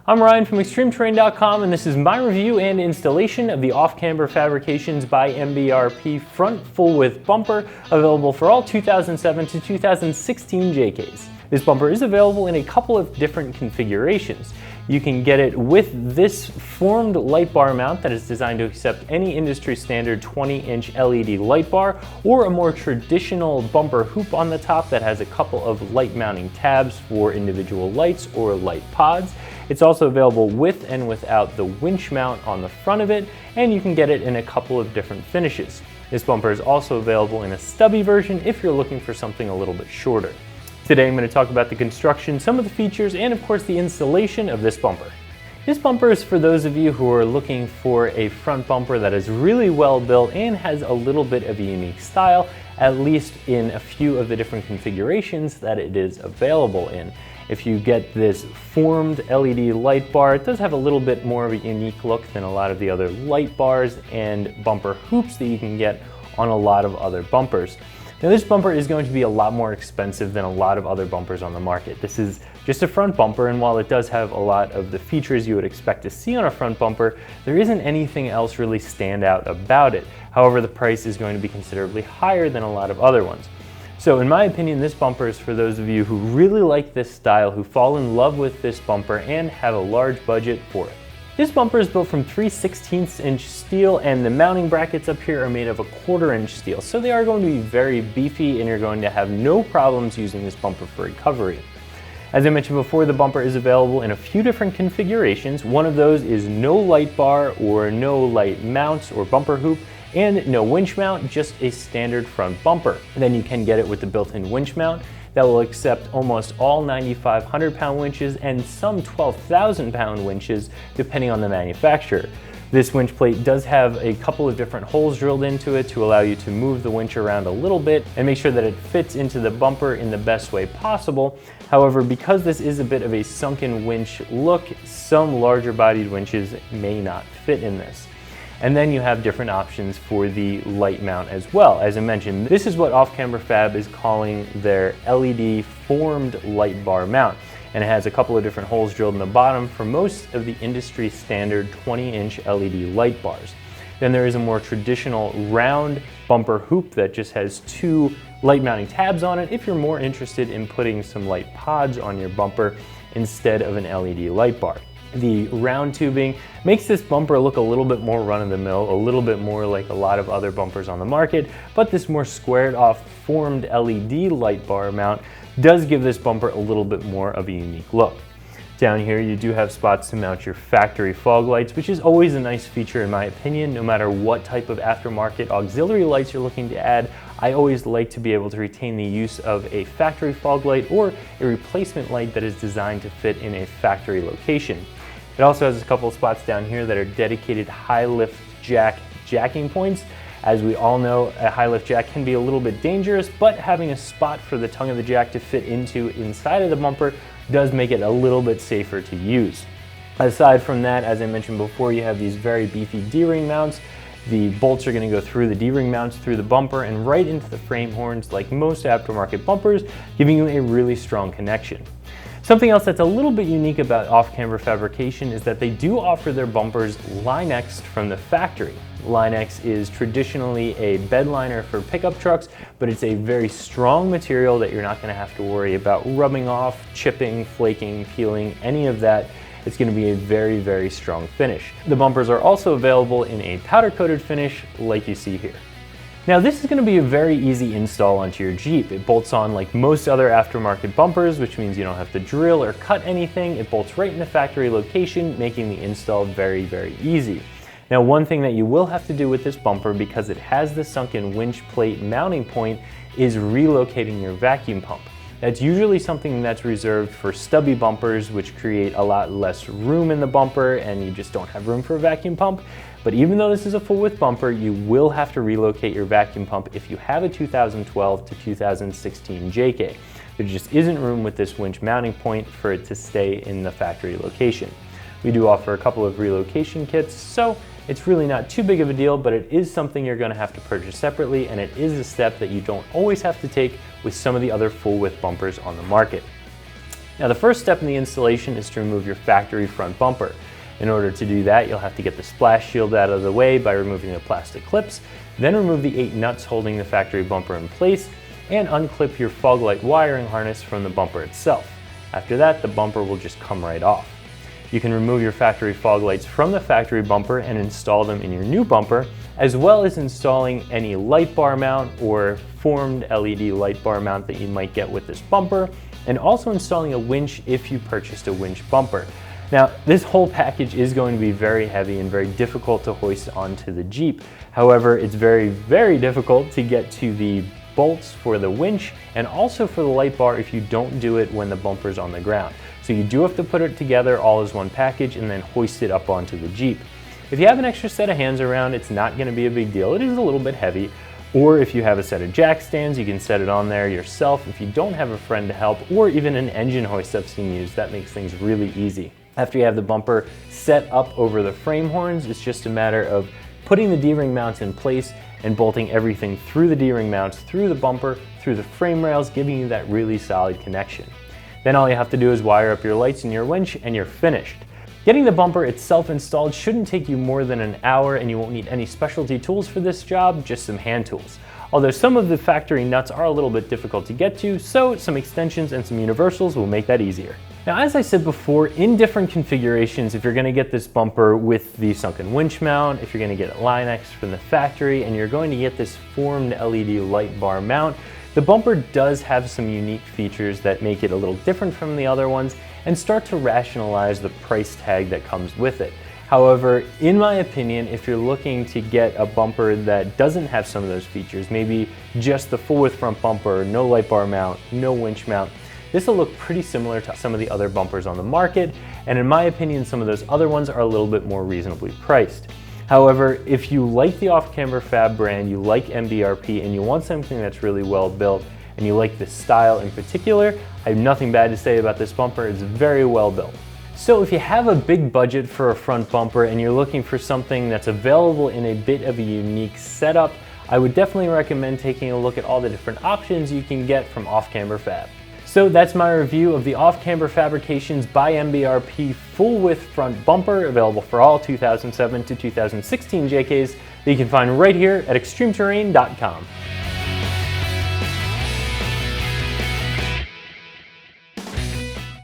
I'm Ryan from ExtremeTerrain.com, and this is my review and installation of the Off Camber Fabrications by MBRP front full width bumper, available for all 2007 to 2016 JKs. This bumper is available in a couple of different configurations. You can get it with this formed light bar mount that is designed to accept any industry standard 20-inch LED light bar, or a more traditional bumper hoop on the top that has a couple of light mounting tabs for individual lights or light pods. It's also available with and without the winch mount on the front of it, and you can get it in a couple of different finishes. This bumper is also available in a stubby version if you're looking for something a little bit shorter. Today I'm going to talk about the construction, some of the features, and of course the installation of this bumper. This bumper is for those of you who are looking for a front bumper that is really well built and has a little bit of a unique style, at least in a few of the different configurations that it is available in. If you get this formed LED light bar, it does have a little bit more of a unique look than a lot of the other light bars and bumper hoops that you can get on a lot of other bumpers. Now, this bumper is going to be a lot more expensive than a lot of other bumpers on the market. This is just a front bumper, and while it does have a lot of the features you would expect to see on a front bumper, there isn't anything else really stand out about it. However, the price is going to be considerably higher than a lot of other ones. So in my opinion, this bumper is for those of you who really like this style, who fall in love with this bumper and have a large budget for it. This bumper is built from 3/16 inch steel, and the mounting brackets up here are made of a 1/4 inch steel. So they are going to be very beefy, and you're going to have no problems using this bumper for recovery. As I mentioned before, the bumper is available in a few different configurations. One of those is no light bar or no light mounts or bumper hoop, and no winch mount, just a standard front bumper. And then you can get it with the built-in winch mount that will accept almost all 9,500 pound winches and some 12,000 pound winches depending on the manufacturer. This winch plate does have a couple of different holes drilled into it to allow you to move the winch around a little bit and make sure that it fits into the bumper in the best way possible. However, because this is a bit of a sunken winch look, some larger bodied winches may not fit in this. And then you have different options for the light mount as well. As I mentioned, this is what Off Camber Fab is calling their LED formed light bar mount. And it has a couple of different holes drilled in the bottom for most of the industry standard 20-inch LED light bars. Then there is a more traditional round bumper hoop that just has 2 light mounting tabs on it if you're more interested in putting some light pods on your bumper instead of an LED light bar. The round tubing makes this bumper look a little bit more run-of-the-mill, a little bit more like a lot of other bumpers on the market, but this more squared off formed LED light bar mount does give this bumper a little bit more of a unique look. Down here you do have spots to mount your factory fog lights, which is always a nice feature in my opinion. No matter what type of aftermarket auxiliary lights you're looking to add, I always like to be able to retain the use of a factory fog light or a replacement light that is designed to fit in a factory location. It also has a couple of spots down here that are dedicated high lift jack jacking points. As we all know, a high lift jack can be a little bit dangerous, but having a spot for the tongue of the jack to fit into inside of the bumper does make it a little bit safer to use. Aside from that, as I mentioned before, you have these very beefy DRing mounts. The bolts are going to go through the DRing mounts through the bumper and right into the frame horns like most aftermarket bumpers, giving you a really strong connection. Something else that's a little bit unique about Off Camber Fabrication is that they do offer their bumpers Line-X from the factory. Line-X is traditionally a bed liner for pickup trucks, but it's a very strong material that you're not going to have to worry about rubbing off, chipping, flaking, peeling, any of that. It's going to be a very, very strong finish. The bumpers are also available in a powder-coated finish like you see here. Now, this is going to be a very easy install onto your Jeep. It bolts on like most other aftermarket bumpers, which means you don't have to drill or cut anything. It bolts right in the factory location, making the install very, very easy. Now, one thing that you will have to do with this bumper, because it has the sunken winch plate mounting point, is relocating your vacuum pump. That's usually something that's reserved for stubby bumpers, which create a lot less room in the bumper and you just don't have room for a vacuum pump. But even though this is a full width bumper, you will have to relocate your vacuum pump if you have a 2012 to 2016 JK. There just isn't room with this winch mounting point for it to stay in the factory location. We do offer a couple of relocation kits, so it's really not too big of a deal, but it is something you're going to have to purchase separately, and it is a step that you don't always have to take with some of the other full width bumpers on the market. Now the first step in the installation is to remove your factory front bumper. In order to do that, you'll have to get the splash shield out of the way by removing the plastic clips, then remove the 8 nuts holding the factory bumper in place, and unclip your fog light wiring harness from the bumper itself. After that, the bumper will just come right off. You can remove your factory fog lights from the factory bumper and install them in your new bumper, as well as installing any light bar mount or formed LED light bar mount that you might get with this bumper, and also installing a winch if you purchased a winch bumper. Now, this whole package is going to be very heavy and very difficult to hoist onto the Jeep. However, it's very, very difficult to get to the bolts for the winch and also for the light bar if you don't do it when the bumper's on the ground. So you do have to put it together all as one package and then hoist it up onto the Jeep. If you have an extra set of hands around, it's not going to be a big deal. It is a little bit heavy. Or if you have a set of jack stands, you can set it on there yourself. If you don't have a friend to help, or even an engine hoist I've seen used, that makes things really easy. After you have the bumper set up over the frame horns, it's just a matter of putting the DRing mounts in place and bolting everything through the DRing mounts, through the bumper, through the frame rails, giving you that really solid connection. Then all you have to do is wire up your lights and your winch and you're finished. Getting the bumper itself installed shouldn't take you more than an hour, and you won't need any specialty tools for this job, just some hand tools. Although some of the factory nuts are a little bit difficult to get to, so some extensions and some universals will make that easier. Now, as I said before, in different configurations, if you're going to get this bumper with the sunken winch mount, if you're going to get Line-X from the factory, and you're going to get this formed LED light bar mount, the bumper does have some unique features that make it a little different from the other ones and start to rationalize the price tag that comes with it. However, in my opinion, if you're looking to get a bumper that doesn't have some of those features, maybe just the full width front bumper, no light bar mount, no winch mount, this will look pretty similar to some of the other bumpers on the market, and in my opinion, some of those other ones are a little bit more reasonably priced. However, if you like the Off Camber Fab brand, you like MBRP, and you want something that's really well built, and you like the style in particular, I have nothing bad to say about this bumper. It's very well built. So if you have a big budget for a front bumper and you're looking for something that's available in a bit of a unique setup, I would definitely recommend taking a look at all the different options you can get from Off Camber Fab. So that's my review of the Off Camber Fabrications by MBRP full width front bumper, available for all 2007 to 2016 JKs that you can find right here at ExtremeTerrain.com.